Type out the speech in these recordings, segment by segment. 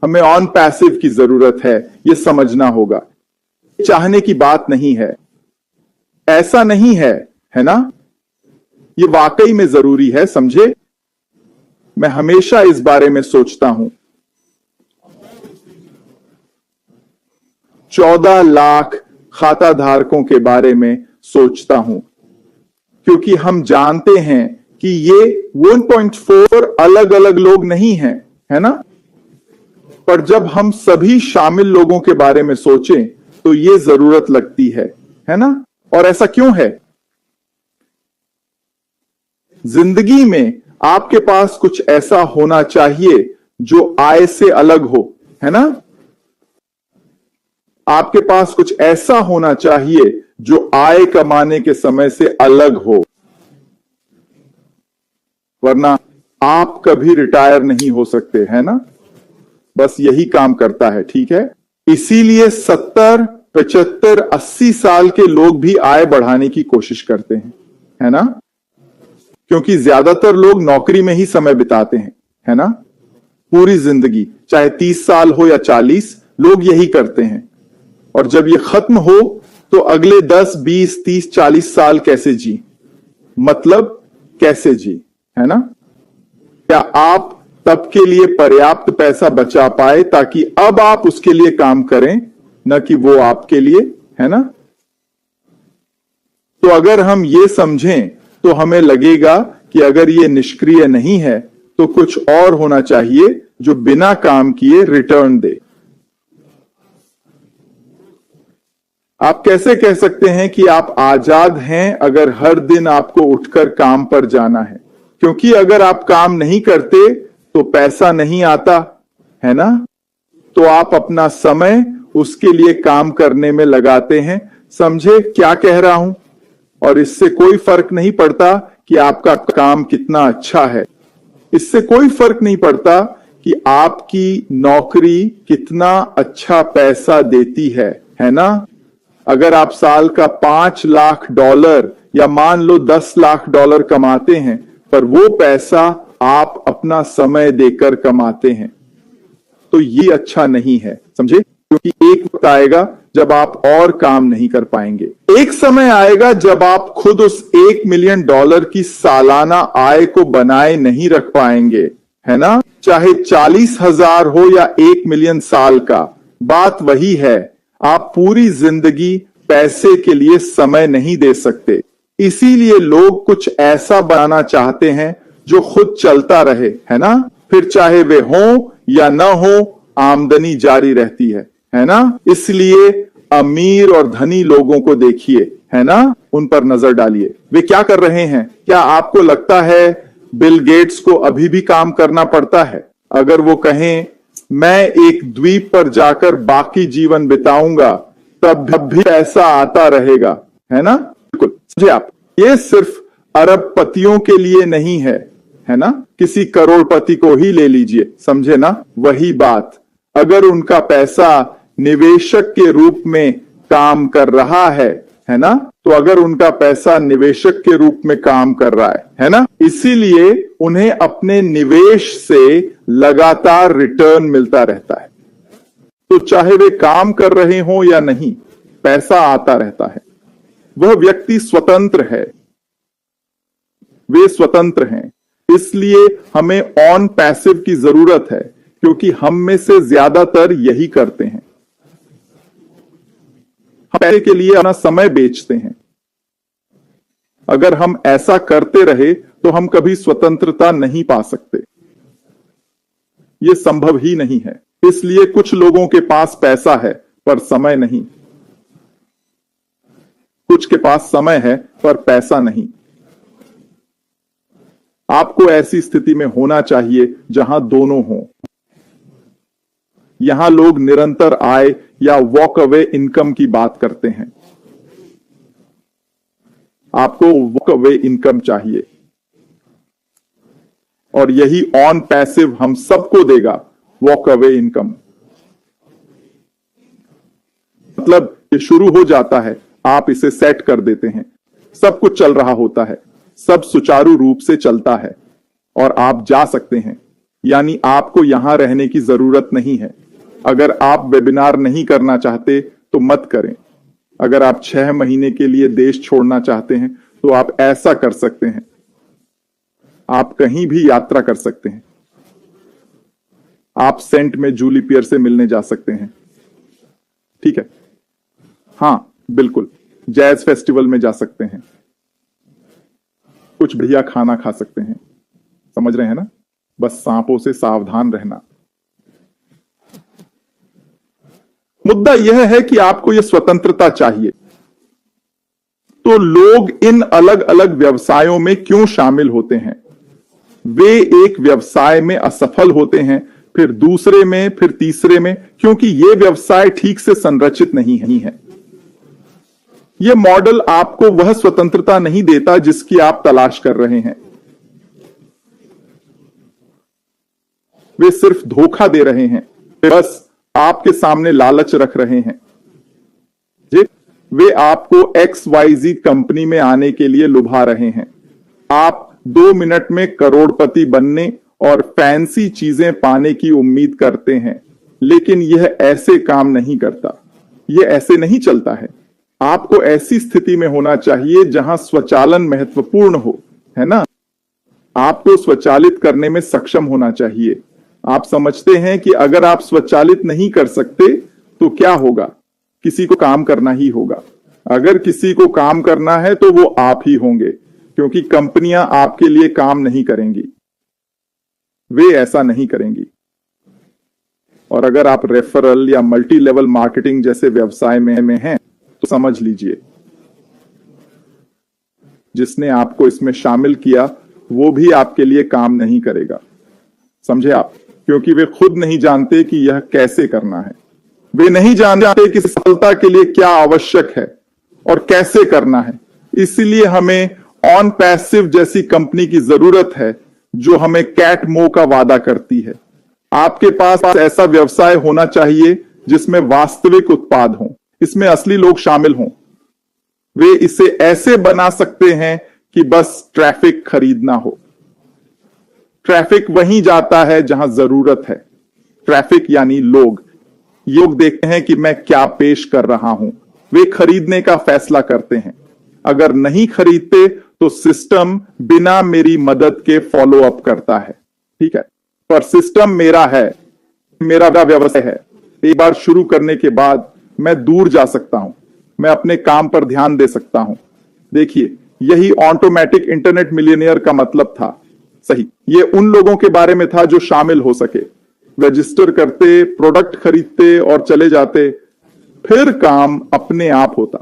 हमें on passive की जरूरत है, यह समझना होगा। चाहने की बात नहीं है, ऐसा नहीं है, है ना? यह वाकई में जरूरी है, समझे? मैं हमेशा इस बारे में सोचता हूं। 14 लाख खाता धारकों के बारे में सोचता हूं, क्योंकि हम जानते हैं कि ये 1.4 अलग अलग लोग नहीं हैं, है ना? पर जब हम सभी शामिल लोगों के बारे में सोचें तो ये जरूरत लगती है ना? और ऐसा क्यों है? जिंदगी में आपके पास कुछ ऐसा होना चाहिए जो आय से अलग हो, है ना? आपके पास कुछ ऐसा होना चाहिए जो आय कमाने के समय से अलग हो, वरना आप कभी रिटायर नहीं हो सकते, है ना? बस यही काम करता है, ठीक है? इसीलिए 70, 75, 80 साल के लोग भी आय बढ़ाने की कोशिश करते हैं, है ना? क्योंकि ज्यादातर लोग नौकरी में ही समय बिताते हैं, है ना? पूरी जिंदगी, चाहे 30 साल हो या 40, लोग यही करते हैं। और जब ये खत्म हो तो अगले 10, 20, 30, 40 साल कैसे जी? मतलब कैसे जी, है ना? क्या आप तब के लिए पर्याप्त पैसा बचा पाए ताकि अब आप उसके लिए काम करें, न कि वो आपके लिए, है ना? तो अगर हम ये समझें तो हमें लगेगा कि अगर ये निष्क्रिय नहीं है तो कुछ और होना चाहिए जो बिना काम किए रिटर्न दे। आप कैसे कह सकते हैं कि आप आजाद हैं अगर हर दिन आपको उठकर काम पर जाना है? क्योंकि अगर आप काम नहीं करते तो पैसा नहीं आता, है ना? तो आप अपना समय उसके लिए काम करने में लगाते हैं। समझे क्या कह रहा हूं? और इससे कोई फर्क नहीं पड़ता कि आपका काम कितना अच्छा है, इससे कोई फर्क नहीं पड़ता कि आपकी नौकरी कितना अच्छा पैसा देती है ना? अगर आप साल का $5 लाख या मान लो $10 लाख कमाते हैं, पर वो पैसा आप अपना समय देकर कमाते हैं, तो ये अच्छा नहीं है, समझे? क्योंकि एक वक्त आएगा जब आप और काम नहीं कर पाएंगे। एक समय आएगा जब आप खुद उस $1 मिलियन की सालाना आय को बनाए नहीं रख पाएंगे, है ना? चाहे 40,000 हो या 1 मिलियन साल का, बात वही है। आप पूरी जिंदगी पैसे के लिए समय नहीं दे सकते। इसीलिए लोग कुछ ऐसा बनाना चाहते हैं जो खुद चलता रहे, है ना? फिर चाहे वे हो या ना हो, आमदनी जारी रहती है ना? इसलिए अमीर और धनी लोगों को देखिए, है ना? उन पर नजर डालिए, वे क्या कर रहे हैं। क्या आपको लगता है बिल गेट्स को अभी भी काम करना पड़ता है? अगर वो कहें मैं एक द्वीप पर जाकर बाकी जीवन बिताऊंगा, तब भी पैसा आता रहेगा, है ना? बिल्कुल, समझे आप? ये सिर्फ अरबपतियों के लिए नहीं है ना? किसी करोड़पति को ही ले लीजिए, समझे ना? वही बात, अगर उनका पैसा निवेशक के रूप में काम कर रहा है ना? तो अगर उनका पैसा निवेशक के रूप में काम कर रहा है ना? इसीलिए उन्हें अपने निवेश से लगातार रिटर्न मिलता रहता है। तो चाहे वे काम कर रहे हो या नहीं, पैसा आता रहता है। वह व्यक्ति स्वतंत्र है, वे स्वतंत्र हैं। इसलिए हमें ऑन पैसिव की जरूरत है, क्योंकि हम में से ज्यादातर यही करते हैं। हम पैसे के लिए अपना समय बेचते हैं। अगर हम ऐसा करते रहे तो हम कभी स्वतंत्रता नहीं पा सकते, यह संभव ही नहीं है। इसलिए कुछ लोगों के पास पैसा है पर समय नहीं, कुछ के पास समय है पर पैसा नहीं। आपको ऐसी स्थिति में होना चाहिए जहां दोनों हों। यहां लोग निरंतर आय या वॉक अवे इनकम की बात करते हैं। आपको वॉक अवे इनकम चाहिए, और यही ऑन पैसिव हम सबको देगा, वॉक अवे इनकम। मतलब ये शुरू हो जाता है, आप इसे सेट कर देते हैं, सब कुछ चल रहा होता है, सब सुचारू रूप से चलता है और आप जा सकते हैं। यानी आपको यहां रहने की जरूरत नहीं है। अगर आप वेबिनार नहीं करना चाहते तो मत करें। अगर आप 6 महीने के लिए देश छोड़ना चाहते हैं तो आप ऐसा कर सकते हैं। आप कहीं भी यात्रा कर सकते हैं। आप सेंट में जूली पियर से मिलने जा सकते हैं। ठीक है, हां बिल्कुल, जैज फेस्टिवल में जा सकते हैं। कुछ बढ़िया खाना खा सकते हैं। समझ रहे हैं ना? बस सांपों से सावधान रहना। मुद्दा यह है कि आपको यह स्वतंत्रता चाहिए। तो लोग इन अलग अलग व्यवसायों में क्यों शामिल होते हैं? वे एक व्यवसाय में असफल होते हैं, फिर दूसरे में, फिर तीसरे में, क्योंकि यह व्यवसाय ठीक से संरचित नहीं है। यह मॉडल आपको वह स्वतंत्रता नहीं देता जिसकी आप तलाश कर रहे हैं। वे सिर्फ धोखा दे रहे हैं, बस आपके सामने लालच रख रहे हैं। वे आपको XYZ कंपनी में आने के लिए लुभा रहे हैं। आप 2 मिनट में करोड़पति बनने और फैंसी चीजें पाने की उम्मीद करते हैं, लेकिन यह ऐसे काम नहीं करता। यह ऐसे नहीं चलता है। आपको ऐसी स्थिति में होना चाहिए जहां स्वचालन महत्वपूर्ण हो, है ना? आपको स्वचालित करने में सक्षम होना चाहिए। आप समझते हैं कि अगर आप स्वचालित नहीं कर सकते तो क्या होगा? किसी को काम करना ही होगा। अगर किसी को काम करना है तो वो आप ही होंगे, क्योंकि कंपनियां आपके लिए काम नहीं करेंगी। वे ऐसा नहीं करेंगी। और अगर आप रेफरल या मल्टी लेवल मार्केटिंग जैसे व्यवसाय में हैं तो समझ लीजिए, जिसने आपको इसमें शामिल किया वो भी आपके लिए काम नहीं करेगा। समझे आप? क्योंकि वे खुद नहीं जानते कि यह कैसे करना है। वे नहीं जानते कि सफलता के लिए क्या आवश्यक है और कैसे करना है। इसलिए हमें ऑन पैसिव जैसी कंपनी की जरूरत है जो हमें कैट मो का वादा करती है। आपके पास ऐसा व्यवसाय होना चाहिए जिसमें वास्तविक उत्पाद हो, इसमें असली लोग शामिल हों। वे इसे ऐसे बना सकते हैं कि बस ट्रैफिक खरीदना हो। ट्रैफिक वहीं जाता है जहां जरूरत है। ट्रैफिक यानी लोग देखते हैं कि मैं क्या पेश कर रहा हूं। वे खरीदने का फैसला करते हैं। अगर नहीं खरीदते तो सिस्टम बिना मेरी मदद के फॉलो अप करता है। ठीक है, पर सिस्टम मेरा है, मेरा व्यवसाय है। एक बार शुरू करने के बाद मैं दूर जा सकता हूं, मैं अपने काम पर ध्यान दे सकता हूं। देखिए, यही ऑटोमेटिक इंटरनेट मिलियनियर का मतलब था। सही, ये उन लोगों के बारे में था जो शामिल हो सके, रजिस्टर करते, प्रोडक्ट खरीदते और चले जाते, फिर काम अपने आप होता।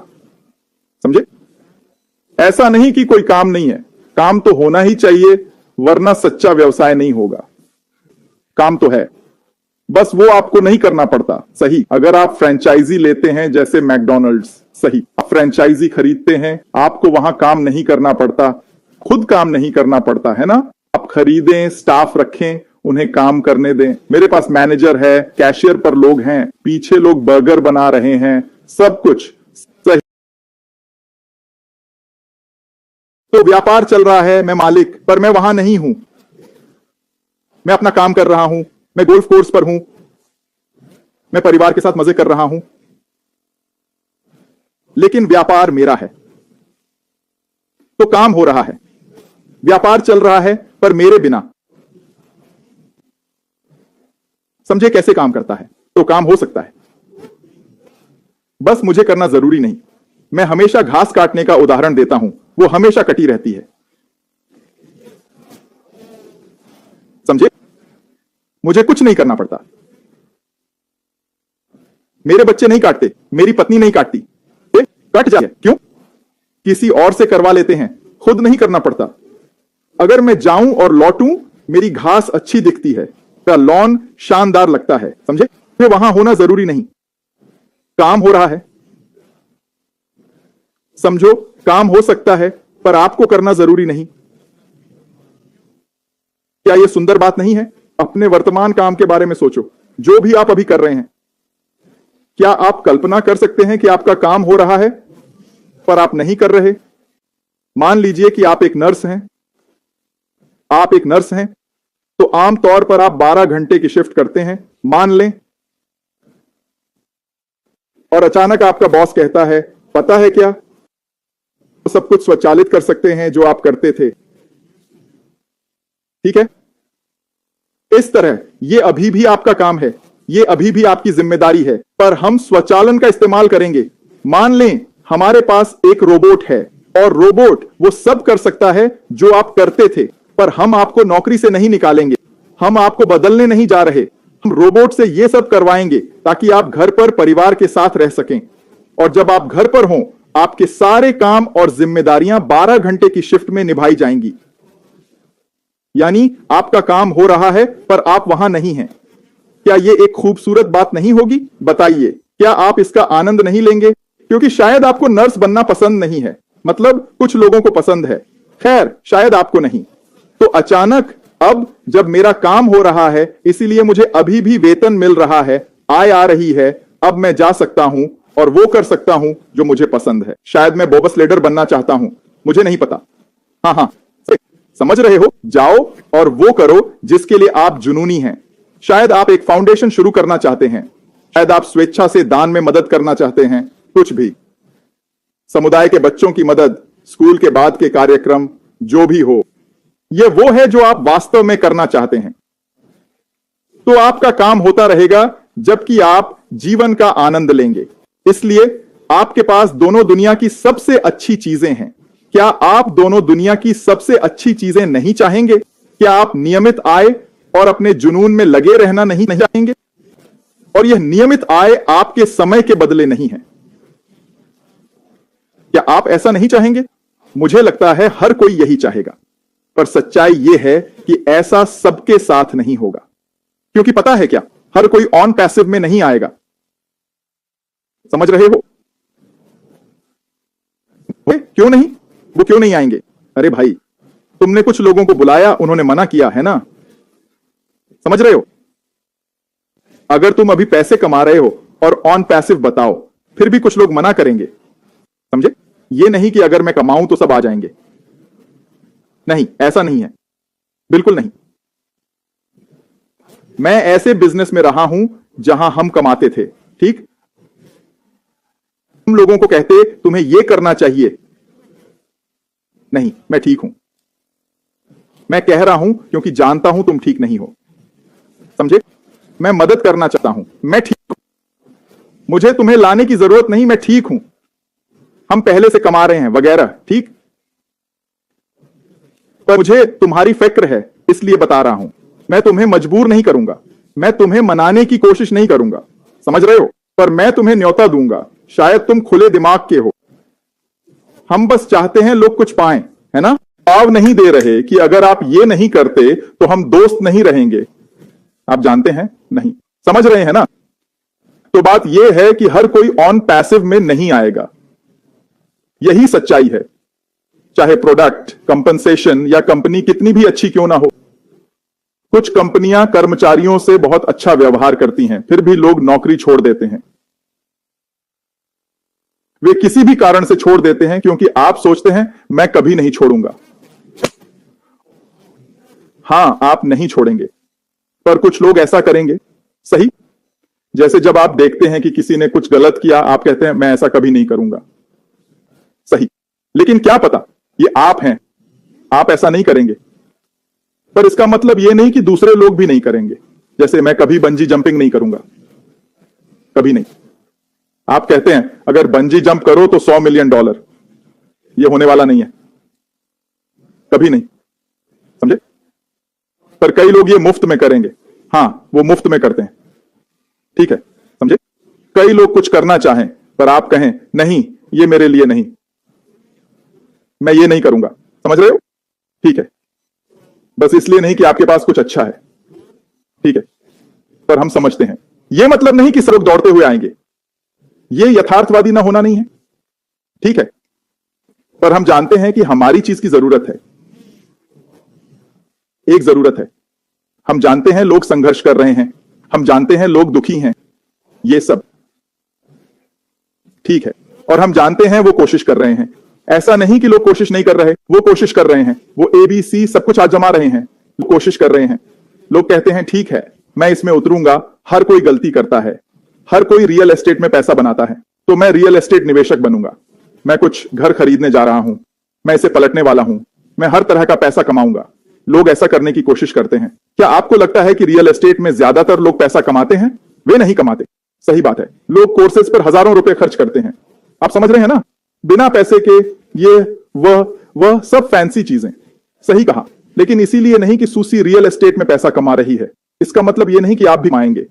समझे? ऐसा नहीं कि कोई काम नहीं है, काम तो होना ही चाहिए, वरना सच्चा व्यवसाय नहीं होगा। काम तो है, बस वो आपको नहीं करना पड़ता। सही, अगर आप फ्रेंचाइजी लेते हैं जैसे मैकडॉनल्ड्स, सही, आप फ्रेंचाइजी खरीदते हैं, आपको वहां काम नहीं करना पड़ता, खुद काम नहीं करना पड़ता, है ना? आप खरीदें, स्टाफ रखें, उन्हें काम करने दें। मेरे पास मैनेजर है, कैशियर पर लोग हैं, पीछे लोग बर्गर बना रहे हैं, सब कुछ सही। तो व्यापार चल रहा है, मैं मालिक, पर मैं वहां नहीं हूं। मैं अपना काम कर रहा हूं, मैं गोल्फ कोर्स पर हूं, मैं परिवार के साथ मजे कर रहा हूं, लेकिन व्यापार मेरा है। तो काम हो रहा है, व्यापार चल रहा है, पर मेरे बिना। समझे कैसे काम करता है? तो काम हो सकता है, बस मुझे करना जरूरी नहीं। मैं हमेशा घास काटने का उदाहरण देता हूं, वो हमेशा कटी रहती है। समझे? मुझे कुछ नहीं करना पड़ता। मेरे बच्चे नहीं काटते, मेरी पत्नी नहीं काटती, कट जाए। क्यों? किसी और से करवा लेते हैं, खुद नहीं करना पड़ता। अगर मैं जाऊं और लौटूं, मेरी घास अच्छी दिखती है, लॉन शानदार लगता है। समझे? मैं वहां होना जरूरी नहीं, काम हो रहा है। समझो, काम हो सकता है, पर आपको करना जरूरी नहीं। क्या यह सुंदर बात नहीं है? अपने वर्तमान काम के बारे में सोचो, जो भी आप अभी कर रहे हैं। क्या आप कल्पना कर सकते हैं कि आपका काम हो रहा है, पर आप नहीं कर रहे? मान लीजिए कि आप एक नर्स हैं। आप एक नर्स हैं, तो आमतौर पर आप 12 घंटे की शिफ्ट करते हैं, मान लें, और अचानक आपका बॉस कहता है, पता है क्या, तो सब कुछ स्वचालित कर सकते हैं जो आप करते थे। ठीक है, इस तरह यह अभी भी आपका काम है, यह अभी भी आपकी जिम्मेदारी है, पर हम स्वचालन का इस्तेमाल करेंगे। मान लें हमारे पास एक रोबोट है और रोबोट वो सब कर सकता है जो आप करते थे, पर हम आपको नौकरी से नहीं निकालेंगे, हम आपको बदलने नहीं जा रहे, हम रोबोट से ये सब करवाएंगे ताकि आप घर पर परिवार के साथ रह सकें। और जब आप घर पर हों, आपके सारे काम और जिम्मेदारियां 12 घंटे की शिफ्ट में निभाई जाएंगी। यानी आपका काम हो रहा है पर आप वहां नहीं हैं। क्या यह एक खूबसूरत बात नहीं होगी? बताइए, क्या आप इसका आनंद नहीं लेंगे? क्योंकि शायद आपको नर्स बनना पसंद नहीं है, मतलब कुछ लोगों को पसंद है, खैर शायद आपको नहीं। तो अचानक अब जब मेरा काम हो रहा है, इसीलिए मुझे अभी भी वेतन मिल रहा है, आय आ रही है, अब मैं जा सकता हूं और वो कर सकता हूं जो मुझे पसंद है। शायद मैं बोबस लेडर बनना चाहता हूं, मुझे नहीं पता। हाँ, समझ रहे हो? जाओ और वो करो जिसके लिए आप जुनूनी हैं। शायद आप एक फाउंडेशन शुरू करना चाहते हैं, शायद आप स्वेच्छा से दान में मदद करना चाहते हैं, कुछ भी, समुदाय के बच्चों की मदद, स्कूल के बाद के कार्यक्रम, जो भी हो, यह वो है जो आप वास्तव में करना चाहते हैं। तो आपका काम होता रहेगा जबकि आप जीवन का आनंद लेंगे। इसलिए आपके पास दोनों दुनिया की सबसे अच्छी चीजें हैं। क्या आप दोनों दुनिया की सबसे अच्छी चीजें नहीं चाहेंगे? क्या आप नियमित आय और अपने जुनून में लगे रहना नहीं चाहेंगे? और यह नियमित आय आपके समय के बदले नहीं है। क्या आप ऐसा नहीं चाहेंगे? मुझे लगता है हर कोई यही चाहेगा, पर सच्चाई यह है कि ऐसा सबके साथ नहीं होगा। क्योंकि पता है क्या, हर कोई ऑन पैसिव में नहीं आएगा। समझ रहे हो? क्यों नहीं? वो क्यों नहीं आएंगे? अरे भाई, तुमने कुछ लोगों को बुलाया, उन्होंने मना किया है ना। समझ रहे हो? अगर तुम अभी पैसे कमा रहे हो और ऑन पैसिव बताओ, फिर भी कुछ लोग मना करेंगे। समझे? ये नहीं कि अगर मैं कमाऊं तो सब आ जाएंगे। नहीं, ऐसा नहीं है, बिल्कुल नहीं। मैं ऐसे बिजनेस में रहा हूं जहां हम कमाते थे, ठीक? हम लोगों को कहते तुम्हें यह करना चाहिए। नहीं, मैं ठीक हूं। मैं कह रहा हूं क्योंकि जानता हूं तुम ठीक नहीं हो। समझे? मैं मदद करना चाहता हूं, मैं ठीक हूं। मुझे तुम्हें लाने की जरूरत नहीं, मैं ठीक हूं। हम पहले से कमा रहे हैं वगैरह, ठीक? पर मुझे तुम्हारी फिक्र है, इसलिए बता रहा हूं। मैं तुम्हें मजबूर नहीं करूंगा, मैं तुम्हें मनाने की कोशिश नहीं करूंगा। समझ रहे हो? पर मैं तुम्हें न्योता दूंगा। शायद तुम खुले दिमाग के हो। हम बस चाहते हैं लोग कुछ पाएं, है ना? भाव नहीं दे रहे कि अगर आप ये नहीं करते तो हम दोस्त नहीं रहेंगे। आप जानते हैं? नहीं। समझ रहे हैं ना? तो बात यह है कि हर कोई ऑन पैसिव में नहीं आएगा। यही सच्चाई है। चाहे प्रोडक्ट, कंपनसेशन या कंपनी कितनी भी अच्छी क्यों ना हो। कुछ कंपनियां कर्मचारियों से बहुत अच्छा व्यवहार करती हैं, फिर भी लोग नौकरी छोड़ देते हैं। वे किसी भी कारण से छोड़ देते हैं क्योंकि आप सोचते हैं मैं कभी नहीं छोड़ूंगा। हां, आप नहीं छोड़ेंगे, पर कुछ लोग ऐसा करेंगे। सही? जैसे जब आप देखते हैं कि किसी ने कुछ गलत किया, आप कहते हैं मैं ऐसा कभी नहीं करूंगा। सही, लेकिन क्या पता ये आप हैं, आप ऐसा नहीं करेंगे। पर इसका मतलब यह नहीं कि दूसरे लोग भी नहीं करेंगे। जैसे मैं कभी बंजी जंपिंग नहीं करूंगा, कभी नहीं। आप कहते हैं अगर बंजी जंप करो तो $100 मिलियन, यह होने वाला नहीं है, कभी नहीं। समझे? पर कई लोग ये मुफ्त में करेंगे। हां, वो मुफ्त में करते हैं, ठीक है? समझे? कई लोग कुछ करना चाहें पर आप कहें नहीं, ये मेरे लिए नहीं, मैं ये नहीं करूंगा। समझ रहे हो? ठीक है, बस इसलिए नहीं कि आपके पास कुछ अच्छा है, ठीक है? पर हम समझते हैं। यह मतलब नहीं कि सब लोग दौड़ते हुए आएंगे। यह यथार्थवादी ना होना नहीं है, ठीक है? पर हम जानते हैं कि हमारी चीज की जरूरत है, एक जरूरत है। हम जानते हैं लोग संघर्ष कर रहे हैं, हम जानते हैं लोग दुखी हैं, ये सब ठीक है। और हम जानते हैं वो कोशिश कर रहे हैं। ऐसा नहीं कि लोग कोशिश नहीं कर रहे, वो कोशिश कर रहे हैं। वो ABC सब कुछ आजमा रहे हैं, वो कोशिश कर रहे हैं। लोग कहते हैं ठीक है, मैं इसमें उतरूंगा, हर कोई गलती करता है, हर कोई रियल एस्टेट में पैसा बनाता है, तो मैं रियल एस्टेट निवेशक बनूंगा, मैं कुछ घर खरीदने जा रहा हूं, मैं इसे पलटने वाला हूं, मैं हर तरह का पैसा कमाऊंगा। लोग ऐसा करने की कोशिश करते हैं। क्या आपको लगता है कि रियल एस्टेट में ज्यादातर लोग पैसा कमाते हैं? वे नहीं कमाते। सही बात है, लोग कोर्सेज पर हजारों रुपए खर्च करते हैं। आप समझ रहे हैं ना, बिना पैसे के ये वह सब फैंसी चीजें। सही कहा, लेकिन इसीलिए नहीं कि सूसी रियल एस्टेट में पैसा कमा रही है, इसका मतलब यह नहीं कि आप भी कमाएंगे।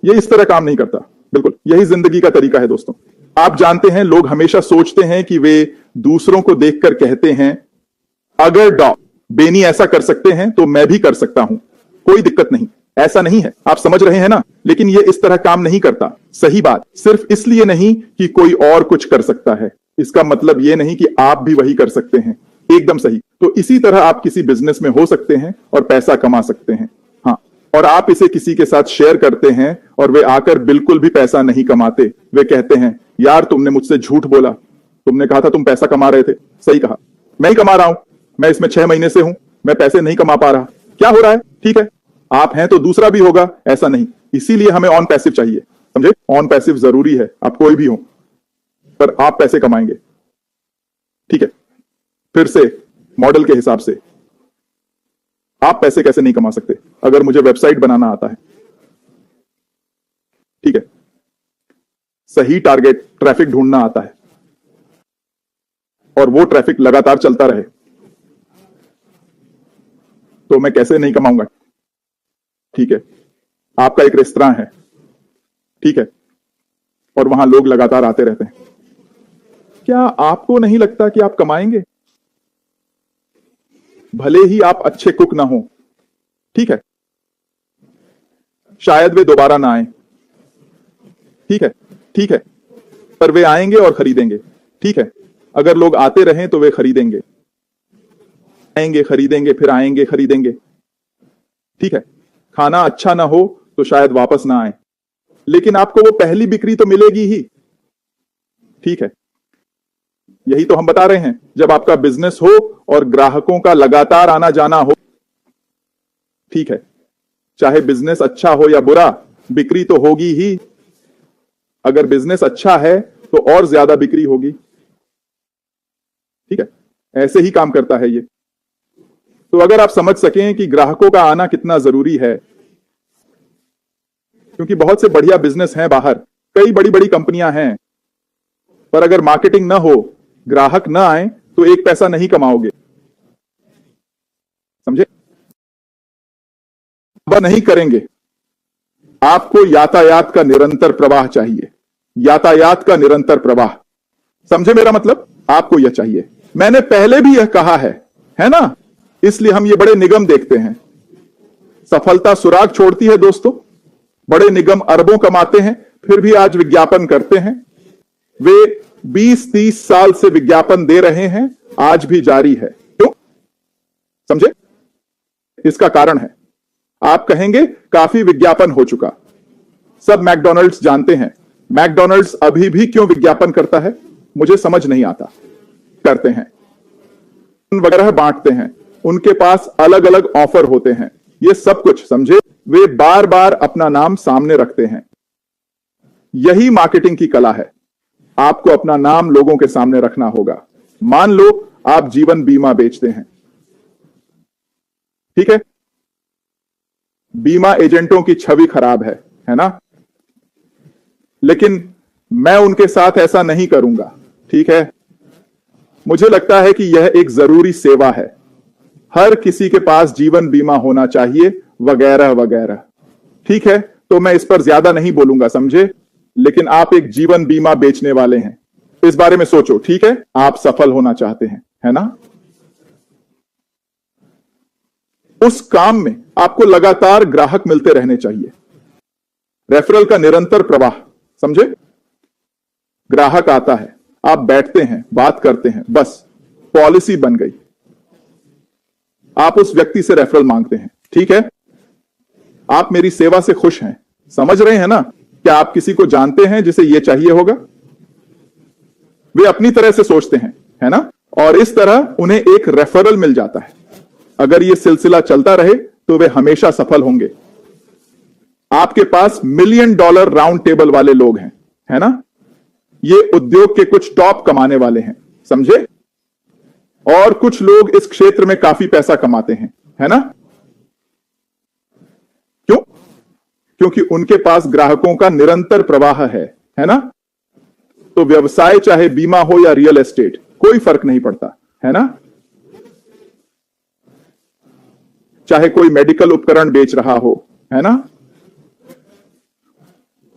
ये इस तरह काम नहीं करता। बिल्कुल यही जिंदगी का तरीका है दोस्तों। आप जानते हैं, लोग हमेशा सोचते हैं कि वे दूसरों को देखकर कहते हैं, अगर डॉ बेनी ऐसा कर सकते हैं तो मैं भी कर सकता हूं, कोई दिक्कत नहीं। ऐसा नहीं है, आप समझ रहे हैं ना, लेकिन यह इस तरह काम नहीं करता। सही बात, सिर्फ इसलिए नहीं कि कोई और कुछ कर सकता है, इसका मतलब यह नहीं कि आप भी वही कर सकते हैं। एकदम सही। तो इसी तरह आप किसी बिजनेस में हो सकते हैं और पैसा कमा सकते हैं। हाँ, और आप इसे किसी के साथ शेयर करते हैं और वे आकर बिल्कुल भी पैसा नहीं कमाते। वे कहते हैं, यार तुमने मुझसे झूठ बोला, तुमने कहा था तुम पैसा कमा रहे थे। सही कहा, मैं ही कमा रहा हूं, मैं इसमें 6 महीने से हूं, मैं पैसे नहीं कमा पा रहा। क्या हो रहा है? ठीक है, आप हैं तो दूसरा भी होगा, ऐसा नहीं। इसीलिए हमें ऑन पैसिव चाहिए, समझे? ऑन पैसिव जरूरी है, आप कोई भी हो, पर आप पैसे कमाएंगे। ठीक है, फिर से मॉडल के हिसाब से आप पैसे कैसे नहीं कमा सकते? अगर मुझे वेबसाइट बनाना आता है, ठीक है, सही टारगेट ट्रैफिक ढूंढना आता है और वो ट्रैफिक लगातार चलता रहे, तो मैं कैसे नहीं कमाऊंगा? ठीक है, आपका एक रेस्तरां है, ठीक है, और वहां लोग लगातार आते रहते हैं, क्या आपको नहीं लगता कि आप कमाएंगे? भले ही आप अच्छे कुक ना हो, ठीक है, शायद वे दोबारा ना आए, ठीक है, ठीक है, पर वे आएंगे और खरीदेंगे। ठीक है, अगर लोग आते रहें तो वे खरीदेंगे, आएंगे खरीदेंगे, फिर आएंगे खरीदेंगे। ठीक है, खाना अच्छा ना हो तो शायद वापस ना आए, लेकिन आपको वो पहली बिक्री तो मिलेगी ही। ठीक है, यही तो हम बता रहे हैं, जब आपका बिजनेस हो और ग्राहकों का लगातार आना जाना हो, ठीक है, चाहे बिजनेस अच्छा हो या बुरा, बिक्री तो होगी ही। अगर बिजनेस अच्छा है तो और ज्यादा बिक्री होगी। ठीक है, ऐसे ही काम करता है ये। तो अगर आप समझ सकें कि ग्राहकों का आना कितना जरूरी है, क्योंकि बहुत से बढ़िया बिजनेस हैं बाहर, कई बड़ी बड़ी कंपनियां हैं, पर अगर मार्केटिंग ना हो, ग्राहक ना आए, तो एक पैसा नहीं कमाओगे। समझे? वह नहीं करेंगे। आपको यातायात का निरंतर प्रवाह चाहिए, यातायात का निरंतर प्रवाह। समझे मेरा मतलब? आपको यह चाहिए। मैंने पहले भी यह कहा है ना? इसलिए हम ये बड़े निगम देखते हैं। सफलता सुराग छोड़ती है दोस्तों। बड़े निगम अरबों कमाते हैं, फिर भी आज विज्ञापन करते हैं। वे 20-30 साल से विज्ञापन दे रहे हैं, आज भी जारी है। क्यों? समझे? इसका कारण है, आप कहेंगे काफी विज्ञापन हो चुका। सब मैकडॉनल्ड्स जानते हैं, मैकडॉनल्ड्स अभी भी क्यों विज्ञापन करता है, मुझे समझ नहीं आता। करते हैं, वगैरह बांटते हैं, उनके पास अलग अलग ऑफर होते हैं, ये सब कुछ समझे। वे बार बार अपना नाम सामने रखते हैं। यही मार्केटिंग की कला है। आपको अपना नाम लोगों के सामने रखना होगा। मान लो आप जीवन बीमा बेचते हैं, ठीक है, बीमा एजेंटों की छवि खराब है ना? लेकिन मैं उनके साथ ऐसा नहीं करूंगा, ठीक है? मुझे लगता है कि यह एक जरूरी सेवा है, हर किसी के पास जीवन बीमा होना चाहिए, वगैरह वगैरह। ठीक है, तो मैं इस पर ज्यादा नहीं बोलूंगा, समझे? लेकिन आप एक जीवन बीमा बेचने वाले हैं, इस बारे में सोचो, ठीक है? आप सफल होना चाहते हैं, है ना? उस काम में आपको लगातार ग्राहक मिलते रहने चाहिए, रेफरल का निरंतर प्रवाह। समझे? ग्राहक आता है, आप बैठते हैं, बात करते हैं, बस पॉलिसी बन गई। आप उस व्यक्ति से रेफरल मांगते हैं, ठीक है? आप मेरी सेवा से खुश हैं, समझ रहे हैं ना? क्या आप किसी को जानते हैं जिसे यह चाहिए होगा? वे अपनी तरह से सोचते हैं, है ना? और इस तरह उन्हें एक रेफरल मिल जाता है। अगर यह सिलसिला चलता रहे तो वे हमेशा सफल होंगे। आपके पास $1 मिलियन राउंड टेबल वाले लोग हैं, है ना? ये उद्योग के कुछ टॉप कमाने वाले हैं, समझे? और कुछ लोग इस क्षेत्र में काफी पैसा कमाते हैं, है ना? क्यों? क्योंकि उनके पास ग्राहकों का निरंतर प्रवाह है ना? तो व्यवसाय चाहे बीमा हो या रियल एस्टेट, कोई फर्क नहीं पड़ता, है ना? चाहे कोई मेडिकल उपकरण बेच रहा हो, है ना?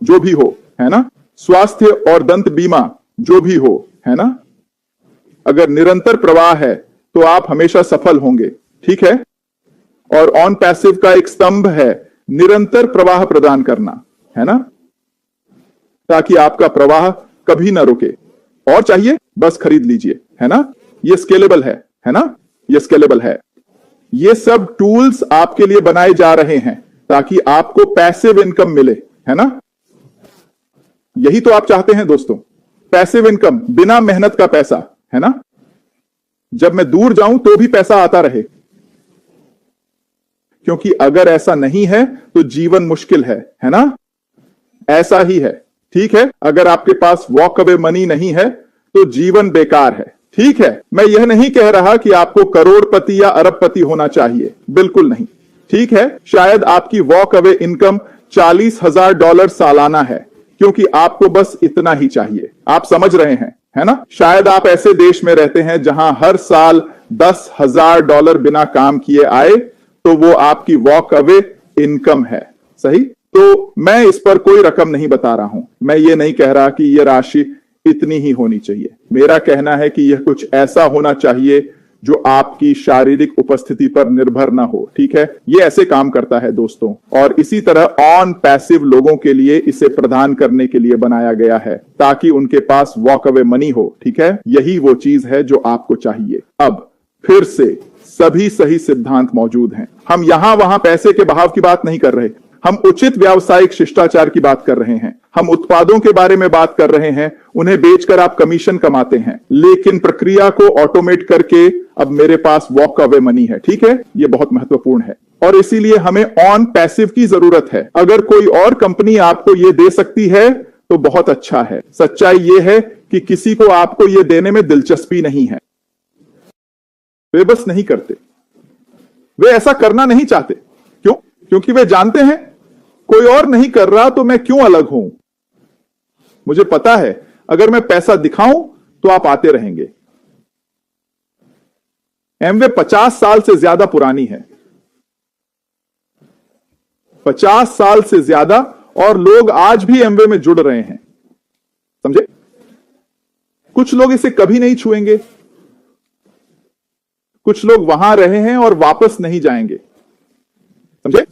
जो भी हो, है ना? स्वास्थ्य और दंत बीमा जो भी हो, है ना? अगर निरंतर प्रवाह है तो आप हमेशा सफल होंगे, ठीक है? और ऑन पैसिव का एक स्तंभ है निरंतर प्रवाह प्रदान करना, है ना? ताकि आपका प्रवाह कभी ना रुके। और चाहिए बस खरीद लीजिए, है ना? ये स्केलेबल है ना? ये स्केलेबल है। ये सब टूल्स आपके लिए बनाए जा रहे हैं ताकि आपको पैसिव इनकम मिले, है ना? यही तो आप चाहते हैं दोस्तों, पैसिव इनकम, बिना मेहनत का पैसा, है ना? जब मैं दूर जाऊं तो भी पैसा आता रहे, क्योंकि अगर ऐसा नहीं है तो जीवन मुश्किल है ना? ऐसा ही है, ठीक है? अगर आपके पास वॉक अवे मनी नहीं है तो जीवन बेकार है, ठीक है? मैं यह नहीं कह रहा कि आपको करोड़पति या अरबपति होना चाहिए, बिल्कुल नहीं, ठीक है? शायद आपकी वॉक अवे इनकम $40,000 सालाना है, क्योंकि आपको बस इतना ही चाहिए। आप समझ रहे हैं, है ना? शायद आप ऐसे देश में रहते हैं जहां हर साल $10,000 बिना काम किए आए, तो वो आपकी वॉक अवे इनकम है, सही? तो मैं इस पर कोई रकम नहीं बता रहा हूं। मैं ये नहीं कह रहा कि यह राशि इतनी ही होनी चाहिए। मेरा कहना है कि यह कुछ ऐसा होना चाहिए जो आपकी शारीरिक उपस्थिति पर निर्भर ना हो, ठीक है? ये ऐसे काम करता है दोस्तों, और इसी तरह ऑन पैसिव लोगों के लिए इसे प्रदान करने के लिए बनाया गया है ताकि उनके पास वॉक अवे मनी हो, ठीक है? यही वो चीज है जो आपको चाहिए। अब फिर से सभी सही सिद्धांत मौजूद हैं। हम यहां वहां पैसे के बहाव की बात नहीं कर रहे, हम उचित व्यावसायिक शिष्टाचार की बात कर रहे हैं। हम उत्पादों के बारे में बात कर रहे हैं, उन्हें बेचकर आप कमीशन कमाते हैं, लेकिन प्रक्रिया को ऑटोमेट करके अब मेरे पास वॉक अवे मनी है, ठीक है? यह बहुत महत्वपूर्ण है और इसीलिए हमें ऑन पैसिव की जरूरत है। अगर कोई और कंपनी आपको यह दे सकती है तो बहुत अच्छा है। सच्चाई यह है कि किसी को आपको यह देने में दिलचस्पी नहीं है, वे बस नहीं करते, वे ऐसा करना नहीं चाहते। क्यों? क्योंकि वे जानते हैं कोई और नहीं कर रहा तो मैं क्यों अलग हूं। मुझे पता है अगर मैं पैसा दिखाऊं तो आप आते रहेंगे। एमवे 50 साल से ज्यादा पुरानी है, 50 साल से ज्यादा, और लोग आज भी एमवे में जुड़ रहे हैं, समझे? कुछ लोग इसे कभी नहीं छुएंगे, कुछ लोग वहां रहे हैं और वापस नहीं जाएंगे, समझे?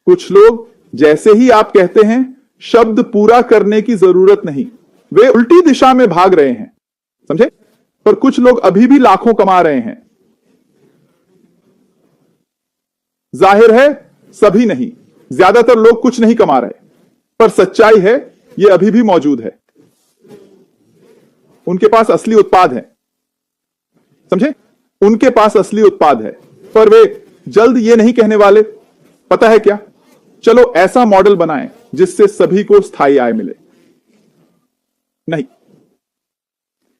कुछ लोग जैसे ही आप कहते हैं शब्द पूरा करने की जरूरत नहीं, वे उल्टी दिशा में भाग रहे हैं, समझे? पर कुछ लोग अभी भी लाखों कमा रहे हैं। जाहिर है सभी नहीं, ज्यादातर लोग कुछ नहीं कमा रहे, पर सच्चाई है यह अभी भी मौजूद है। उनके पास असली उत्पाद है, समझे? उनके पास असली उत्पाद है, पर वे जल्द ये नहीं कहने वाले, पता है क्या? चलो ऐसा मॉडल बनाएं जिससे सभी को स्थायी आय मिले। नहीं,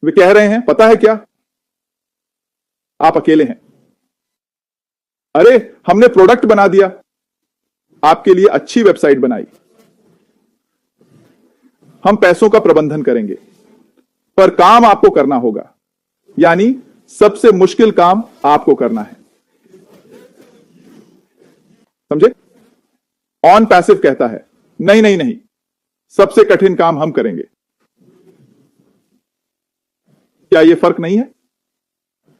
वे कह रहे हैं पता है क्या? आप अकेले हैं। अरे हमने प्रोडक्ट बना दिया, आपके लिए अच्छी वेबसाइट बनाई, हम पैसों का प्रबंधन करेंगे, पर काम आपको करना होगा, यानी सबसे मुश्किल काम आपको करना है, समझे? ऑन पैसिव कहता है नहीं नहीं नहीं, सबसे कठिन काम हम करेंगे। क्या यह फर्क नहीं है?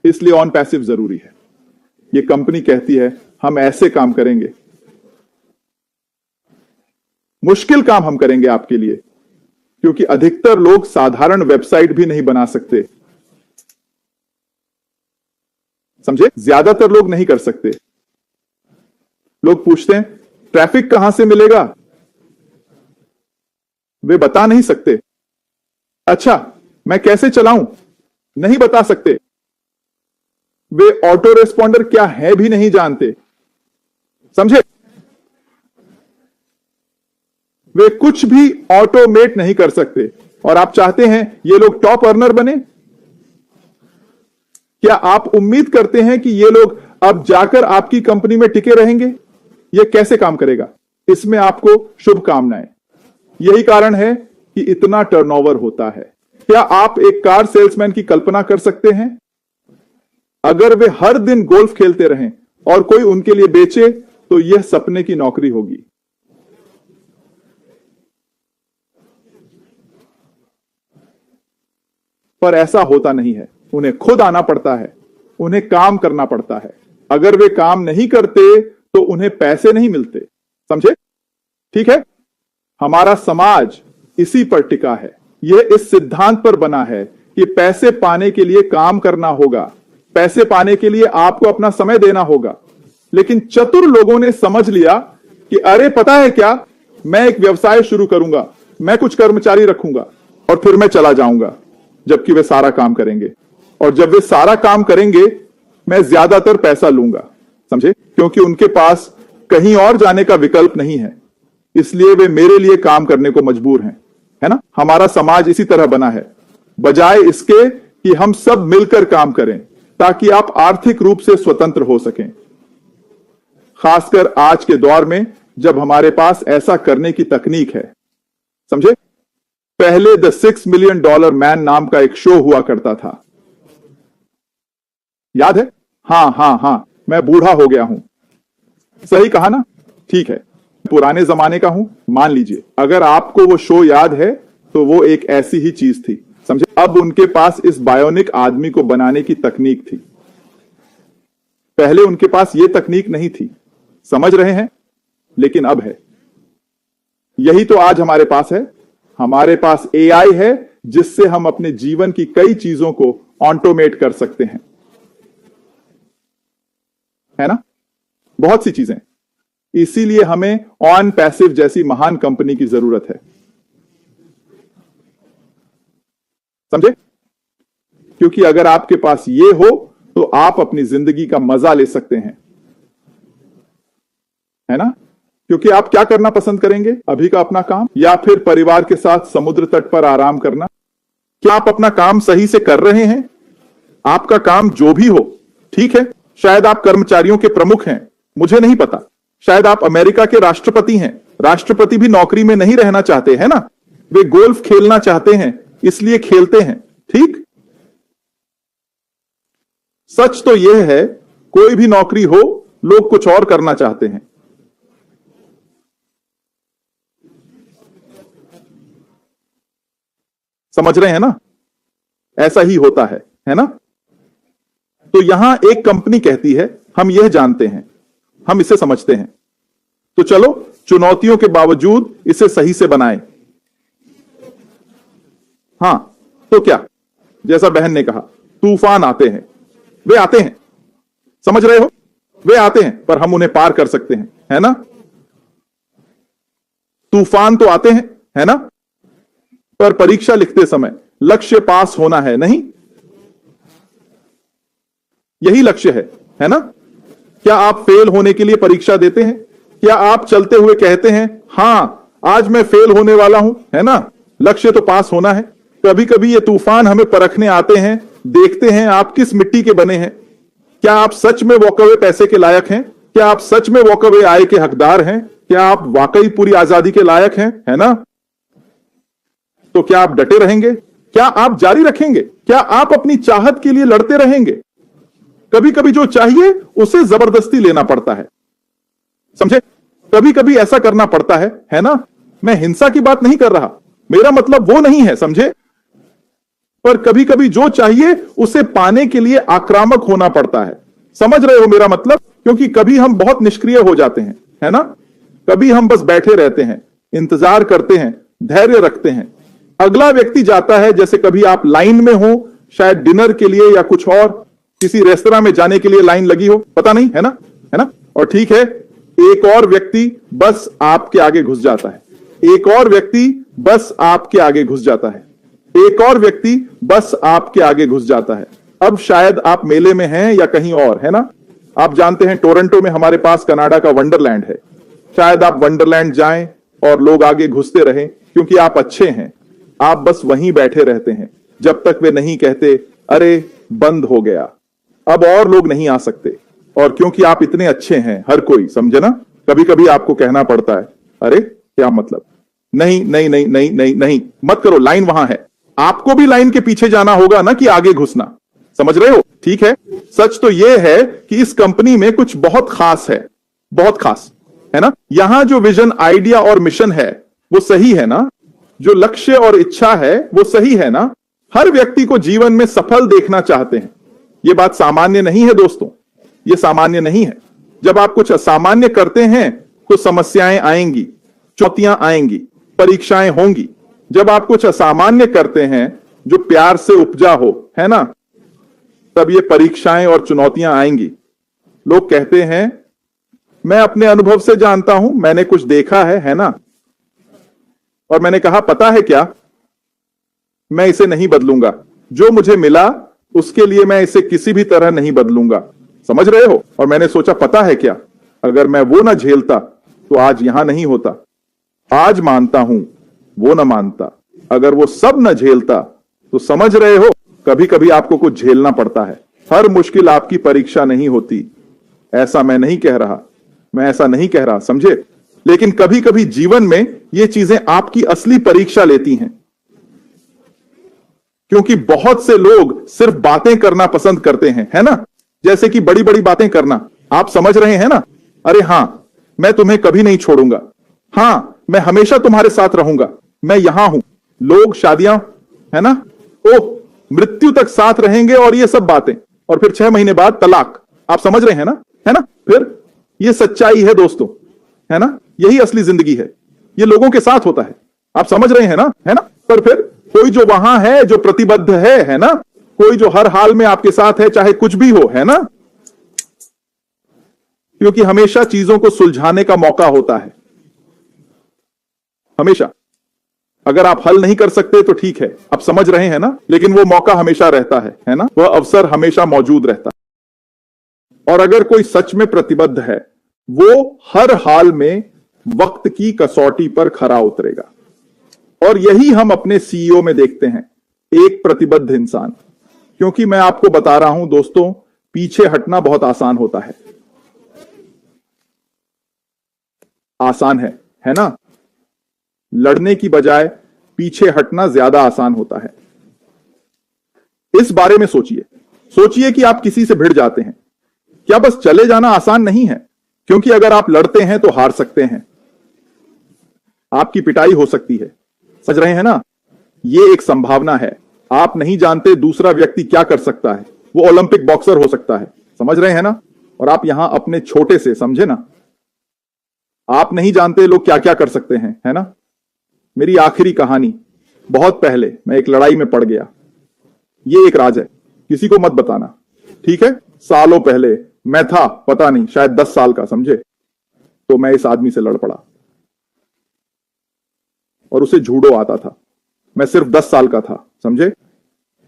इसलिए ऑन पैसिव जरूरी है। यह कंपनी कहती है हम ऐसे काम करेंगे, मुश्किल काम हम करेंगे आपके लिए, क्योंकि अधिकतर लोग साधारण वेबसाइट भी नहीं बना सकते, समझे? ज्यादातर लोग नहीं कर सकते। लोग पूछते हैं ट्रैफिक कहां से मिलेगा, वे बता नहीं सकते। अच्छा मैं कैसे चलाऊं, नहीं बता सकते। वे ऑटो रेस्पॉन्डर क्या है भी नहीं जानते। समझे? वे कुछ भी ऑटोमेट नहीं कर सकते और आप चाहते हैं ये लोग टॉप अर्नर बने? क्या आप उम्मीद करते हैं कि ये लोग अब जाकर आपकी कंपनी में टिके रहेंगे? ये कैसे काम करेगा? इसमें आपको शुभकामनाएं। यही कारण है कि इतना टर्नओवर होता है। क्या आप एक कार सेल्समैन की कल्पना कर सकते हैं? अगर वे हर दिन गोल्फ खेलते रहें और कोई उनके लिए बेचे तो यह सपने की नौकरी होगी। पर ऐसा होता नहीं है। उन्हें खुद आना पड़ता है, उन्हें काम करना पड़ता है। अगर वे काम नहीं करते तो उन्हें पैसे नहीं मिलते। समझे? ठीक है? हमारा समाज इसी पर टिका है। यह इस सिद्धांत पर बना है कि पैसे पाने के लिए काम करना होगा, पैसे पाने के लिए आपको अपना समय देना होगा। लेकिन चतुर लोगों ने समझ लिया कि अरे पता है क्या, मैं एक व्यवसाय शुरू करूंगा, मैं कुछ कर्मचारी रखूंगा और फिर मैं चला जाऊंगा, जबकि वे सारा काम करेंगे। और जब वे सारा काम करेंगे मैं ज्यादातर पैसा लूंगा। समझे? क्योंकि उनके पास कहीं और जाने का विकल्प नहीं है, इसलिए वे मेरे लिए काम करने को मजबूर हैं। है ना? हमारा समाज इसी तरह बना है, बजाय इसके कि हम सब मिलकर काम करें ताकि आप आर्थिक रूप से स्वतंत्र हो सकें। खासकर आज के दौर में जब हमारे पास ऐसा करने की तकनीक है। समझे? पहले द $6 मिलियन मैन नाम का एक शो हुआ करता था, याद है? हां, मैं बूढ़ा हो गया हूं। सही कहा ना? ठीक है, पुराने जमाने का हूं, मान लीजिए। अगर आपको वो शो याद है तो वो एक ऐसी ही चीज थी। समझे? अब उनके पास इस बायोनिक आदमी को बनाने की तकनीक थी, पहले उनके पास ये तकनीक नहीं थी। समझ रहे हैं? लेकिन अब है। यही तो आज हमारे पास है। हमारे पास AI है जिससे हम अपने जीवन की कई चीजों को ऑटोमेट कर सकते हैं। है ना? बहुत सी चीजें। इसीलिए हमें ऑन पैसिव जैसी महान कंपनी की जरूरत है। समझे? क्योंकि अगर आपके पास ये हो तो आप अपनी जिंदगी का मजा ले सकते हैं। है ना? क्योंकि आप क्या करना पसंद करेंगे? अभी का अपना काम या फिर परिवार के साथ समुद्र तट पर आराम करना? क्या आप अपना काम सही से कर रहे हैं? आपका काम जो भी हो, ठीक है। शायद आप कर्मचारियों के प्रमुख हैं, मुझे नहीं पता। शायद आप अमेरिका के राष्ट्रपति हैं। राष्ट्रपति भी नौकरी में नहीं रहना चाहते, है ना? वे गोल्फ खेलना चाहते हैं, इसलिए खेलते हैं। ठीक? सच तो यह है, कोई भी नौकरी हो, लोग कुछ और करना चाहते हैं। समझ रहे हैं ना? ऐसा ही होता है ना? तो यहां एक कंपनी कहती है, हम यह जानते हैं, हम इसे समझते हैं, तो चलो चुनौतियों के बावजूद इसे सही से बनाएं। हां, तो क्या? जैसा बहन ने कहा, तूफान आते हैं, वे आते हैं। समझ रहे हो? वे आते हैं, पर हम उन्हें पार कर सकते हैं। है ना? तूफान तो आते हैं, है ना? पर परीक्षा लिखते समय लक्ष्य पास होना है, नहीं? यही लक्ष्य है ना? क्या आप फेल होने के लिए परीक्षा देते हैं? क्या आप चलते हुए कहते हैं, हां आज मैं फेल होने वाला हूं? है ना? लक्ष्य तो पास होना है। कभी कभी ये तूफान हमें परखने आते हैं, देखते हैं आप किस मिट्टी के बने हैं। क्या आप सच में वॉकअवे पैसे के लायक हैं? क्या आप सच में वॉकअवे आय के हकदार हैं? क्या आप वाकई पूरी आजादी के लायक हैं? है ना? तो क्या आप डटे रहेंगे? क्या आप जारी रखेंगे? क्या आप अपनी चाहत के लिए लड़ते रहेंगे? कभी कभी जो चाहिए उसे जबरदस्ती लेना पड़ता है। समझे? कभी कभी ऐसा करना पड़ता है ना? मैं हिंसा की बात नहीं कर रहा, मेरा मतलब वो नहीं है, समझे? पर कभी कभी जो चाहिए उसे पाने के लिए आक्रामक होना पड़ता है। समझ रहे हो मेरा मतलब? क्योंकि कभी हम बहुत निष्क्रिय हो जाते हैं, है ना? कभी हम बस बैठे रहते हैं, इंतजार करते हैं, धैर्य रखते हैं। अगला व्यक्ति जाता है, जैसे कभी आप लाइन में हो, शायद डिनर के लिए या कुछ और किसी रेस्तरां में जाने के लिए लाइन लगी हो, पता नहीं, है ना? है ना? और ठीक है, एक और व्यक्ति बस आपके आगे घुस जाता है, एक और व्यक्ति बस आपके आगे घुस जाता है, एक और व्यक्ति बस आपके आगे घुस जाता है। अब शायद आप मेले में हैं या कहीं और, है ना? आप जानते हैं टोरंटो में हमारे पास कनाडा का वंडरलैंड है। शायद आप वंडरलैंड जाएं और लोग आगे घुसते रहें क्योंकि आप अच्छे हैं। आप बस वहीं बैठे रहते हैं जब तक वे नहीं कहते अरे बंद हो गया, अब और लोग नहीं आ सकते। और क्योंकि आप इतने अच्छे हैं, हर कोई समझे ना, कभी कभी आपको कहना पड़ता है अरे क्या मतलब, नहीं नहीं नहीं नहीं नहीं नहीं मत करो, लाइन वहां है। आपको भी लाइन के पीछे जाना होगा ना कि आगे घुसना। समझ रहे हो? ठीक है। सच तो यह है कि इस कंपनी में कुछ बहुत खास है, बहुत खास है ना। यहां जो विजन, आइडिया और मिशन है वो सही है ना, जो लक्ष्य और इच्छा है वो सही है ना। हर व्यक्ति को जीवन में सफल देखना चाहते हैं। यह बात सामान्य नहीं है दोस्तों, यह सामान्य नहीं है। जब आप कुछ असामान्य करते हैं तो समस्याएं आएंगी, चुनौतियां आएंगी, परीक्षाएं होंगी। जब आप कुछ असामान्य करते हैं जो प्यार से उपजा हो, है ना, तब ये परीक्षाएं और चुनौतियां आएंगी। लोग कहते हैं मैं अपने अनुभव से जानता हूं, मैंने कुछ देखा है ना। और मैंने कहा पता है क्या, मैं इसे नहीं बदलूंगा। जो मुझे मिला उसके लिए मैं इसे किसी भी तरह नहीं बदलूंगा। समझ रहे हो? और मैंने सोचा पता है क्या, अगर मैं वो ना झेलता तो आज यहां नहीं होता। आज मानता हूं वो ना मानता, अगर वो सब न झेलता तो समझ रहे हो, कभी कभी आपको कुछ झेलना पड़ता है। हर मुश्किल आपकी परीक्षा नहीं होती, ऐसा मैं नहीं कह रहा, मैं ऐसा नहीं कह रहा, समझे। लेकिन कभी कभी जीवन में ये चीजें आपकी असली परीक्षा लेती हैं। क्योंकि बहुत से लोग सिर्फ बातें करना पसंद करते हैं, है ना, जैसे कि बड़ी बड़ी बातें करना। आप समझ रहे हैं ना, अरे हां मैं तुम्हें कभी नहीं छोड़ूंगा, हां मैं हमेशा तुम्हारे साथ रहूंगा, मैं यहां हूं। लोग शादियां, है ना, ओह मृत्यु तक साथ रहेंगे और ये सब बातें, और फिर 6 महीने बाद तलाक। आप समझ रहे हैं ना, है ना। फिर ये सच्चाई है दोस्तों, है ना, यही असली जिंदगी है। ये लोगों के साथ होता है, आप समझ रहे हैं ना, है ना। पर फिर कोई जो वहां है, जो प्रतिबद्ध है ना, कोई जो हर हाल में आपके साथ है, चाहे कुछ भी हो, है ना। क्योंकि हमेशा चीजों को सुलझाने का मौका होता है, हमेशा। अगर आप हल नहीं कर सकते तो ठीक है, आप समझ रहे हैं ना, लेकिन वो मौका हमेशा रहता है ना, वह अवसर हमेशा मौजूद रहता है। और अगर कोई सच में प्रतिबद्ध है, वो हर हाल में वक्त की कसौटी पर खरा उतरेगा। और यही हम अपने सीईओ में देखते हैं, एक प्रतिबद्ध इंसान। क्योंकि मैं आपको बता रहा हूं दोस्तों, पीछे हटना बहुत आसान होता है, आसान है ना। लड़ने की बजाय पीछे हटना ज्यादा आसान होता है। इस बारे में सोचिए, सोचिए कि आप किसी से भिड़ जाते हैं, क्या बस चले जाना आसान नहीं है? क्योंकि अगर आप लड़ते हैं तो हार सकते हैं, आपकी पिटाई हो सकती है। समझ रहे हैं ना, यह एक संभावना है। आप नहीं जानते दूसरा व्यक्ति क्या कर सकता है, वो ओलंपिक बॉक्सर हो सकता है। समझ रहे हैं ना। और आप यहां अपने छोटे से, समझे ना, आप नहीं जानते लोग क्या क्या कर सकते हैं, है ना। मेरी आखिरी कहानी, बहुत पहले मैं एक लड़ाई में पड़ गया। ये एक राज है, किसी को मत बताना, ठीक है। सालों पहले मैं था, पता नहीं, शायद 10 साल का, समझे। तो मैं इस आदमी से लड़ पड़ा और उसे जूडो आता था। मैं सिर्फ 10 साल का था, समझे,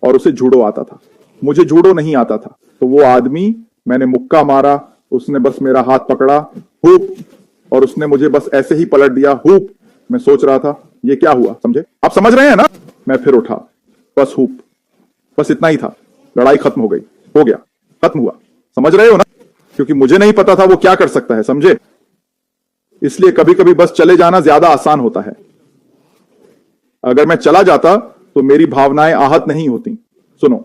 और उसे जूडो आता था। मुझे जूडो नहीं आता था। तो वो आदमी, मैंने मुक्का मारा, उसने बस मेरा हाथ पकड़ा, हुप, और उसने मुझे बस ऐसे ही पलट दिया, हुप। मैं सोच रहा था ये क्या हुआ, समझे। आप समझ रहे हैं ना। मैं फिर उठा, बस हुप, बस इतना ही था। लड़ाई खत्म हो गई, हो गया, खत्म हुआ। समझ रहे हो ना। क्योंकि मुझे नहीं पता था वो क्या कर सकता है, समझे। इसलिए कभी कभी बस चले जाना ज्यादा आसान होता है। अगर मैं चला जाता तो मेरी भावनाएं आहत नहीं होती। सुनो,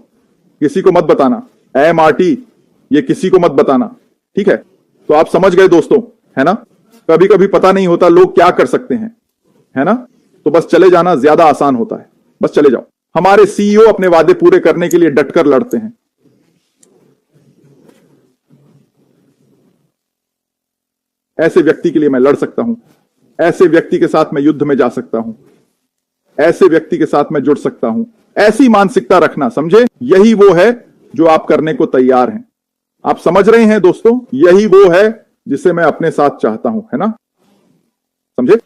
किसी को मत बताना, ऐ मार्टी, ये किसी को मत बताना, ठीक है। तो आप समझ गए दोस्तों, है ना। कभी कभी पता नहीं होता लोग क्या कर सकते हैं, है ना। तो बस चले जाना ज्यादा आसान होता है, बस चले जाओ। हमारे सीईओ अपने वादे पूरे करने के लिए डटकर लड़ते हैं। ऐसे व्यक्ति के लिए मैं लड़ सकता हूं, ऐसे व्यक्ति के साथ मैं युद्ध में जा सकता हूं, ऐसे व्यक्ति के साथ मैं जुड़ सकता हूं। ऐसी मानसिकता रखना, समझे, यही वो है जो आप करने को तैयार हैं। आप समझ रहे हैं दोस्तों, यही वो है जिसे मैं अपने साथ चाहता हूं, है ना, समझे।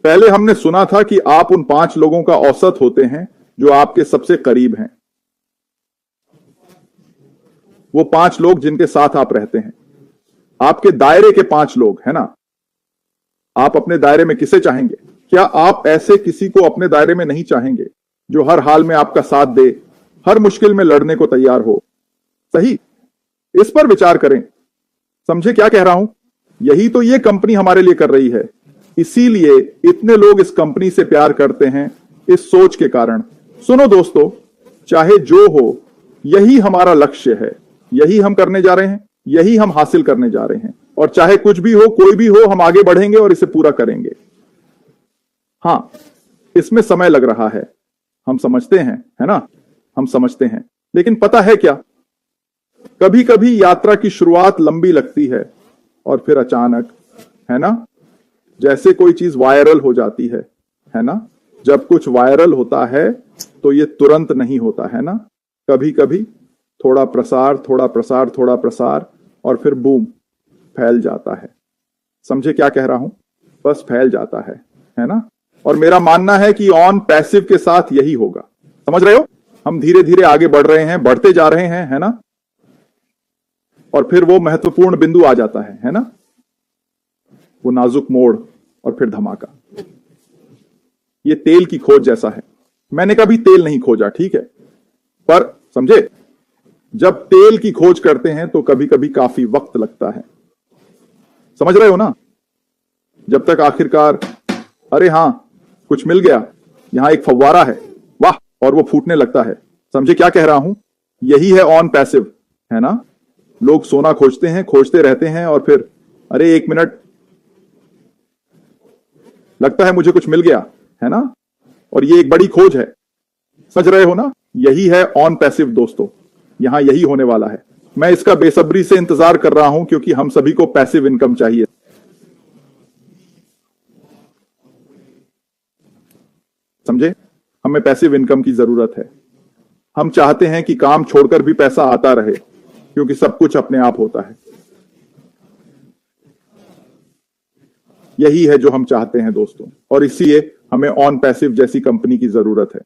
पहले हमने सुना था कि आप उन 5 लोगों का औसत होते हैं जो आपके सबसे करीब हैं। वो 5 लोग जिनके साथ आप रहते हैं, आपके दायरे के 5 लोग, है ना? आप अपने दायरे में किसे चाहेंगे? क्या आप ऐसे किसी को अपने दायरे में नहीं चाहेंगे जो हर हाल में आपका साथ दे, हर मुश्किल में लड़ने को तैयार हो? सही, इस पर विचार करें। समझे क्या कह रहा हूं? यही तो ये कंपनी हमारे लिए कर रही है। इसीलिए इतने लोग इस कंपनी से प्यार करते हैं, इस सोच के कारण। सुनो दोस्तों, चाहे जो हो, यही हमारा लक्ष्य है, यही हम करने जा रहे हैं, यही हम हासिल करने जा रहे हैं। और चाहे कुछ भी हो, कोई भी हो, हम आगे बढ़ेंगे और इसे पूरा करेंगे। हां, इसमें समय लग रहा है, हम समझते हैं, है ना? हम समझते हैं, लेकिन पता है क्या, कभी कभी यात्रा की शुरुआत लंबी लगती है और फिर अचानक, है ना, जैसे कोई चीज वायरल हो जाती है ना? जब कुछ वायरल होता है तो ये तुरंत नहीं होता, है ना? कभी कभी थोड़ा प्रसार, थोड़ा प्रसार, थोड़ा प्रसार, और फिर बूम, फैल जाता है। समझे क्या कह रहा हूं? बस फैल जाता है ना? और मेरा मानना है कि ऑन पैसिव के साथ यही होगा। समझ रहे हो? हम धीरे धीरे आगे बढ़ रहे हैं, बढ़ते जा रहे हैं, है ना? और फिर वो महत्वपूर्ण बिंदु आ जाता है ना? वो नाजुक मोड़ और फिर धमाका। ये तेल की खोज जैसा है। मैंने कभी तेल नहीं खोजा, ठीक है, पर समझे, जब तेल की खोज करते हैं तो कभी कभी काफी वक्त लगता है। समझ रहे हो ना? जब तक आखिरकार, अरे हां, कुछ मिल गया, यहां एक फव्वारा है, वाह, और वो फूटने लगता है। समझे क्या कह रहा हूं? यही है ऑन पैसिव, है ना? लोग सोना खोजते हैं, खोजते रहते हैं, और फिर अरे 1 मिनट, लगता है मुझे कुछ मिल गया, है ना? और ये एक बड़ी खोज है। समझ रहे हो ना? यही है ऑन पैसिव दोस्तों, यहां यही होने वाला है। मैं इसका बेसब्री से इंतजार कर रहा हूं क्योंकि हम सभी को पैसिव इनकम चाहिए। समझे? हमें पैसिव इनकम की जरूरत है। हम चाहते हैं कि काम छोड़कर भी पैसा आता रहे, क्योंकि सब कुछ अपने आप होता है। यही है जो हम चाहते हैं दोस्तों, और इसलिए हमें ऑन पैसिव जैसी कंपनी की जरूरत है।